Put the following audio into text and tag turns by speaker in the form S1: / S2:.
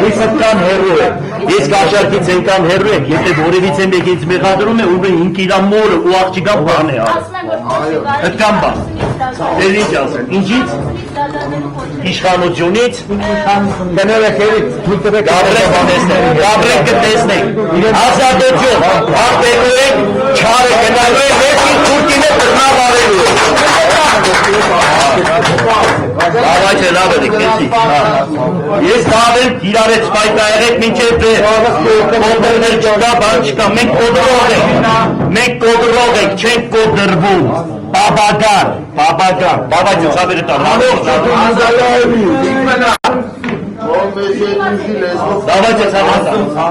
S1: Իսկական հերո է, ես կաշարկից ենքան հերո եք, եթե որևից է մեկից մեղադրում է, ուրբ է ինք իրան մորը ու աղջիկան բան է արել, հտկան բան, դեր ինչ ասեն, ինչից, իշխանությունից, գաբրեք կտեսնեք, ազատություն, աղբերու եք, չարը գնալու եք, ես ինչ թուրքին է տրնավ արելու եք, Davayca lava da kesik. Yes davem tirare spaytayret minçe kodrner çıka bançka mek kodrogek çek kodrbu babagar babacı sabır tar Davayca sabır tar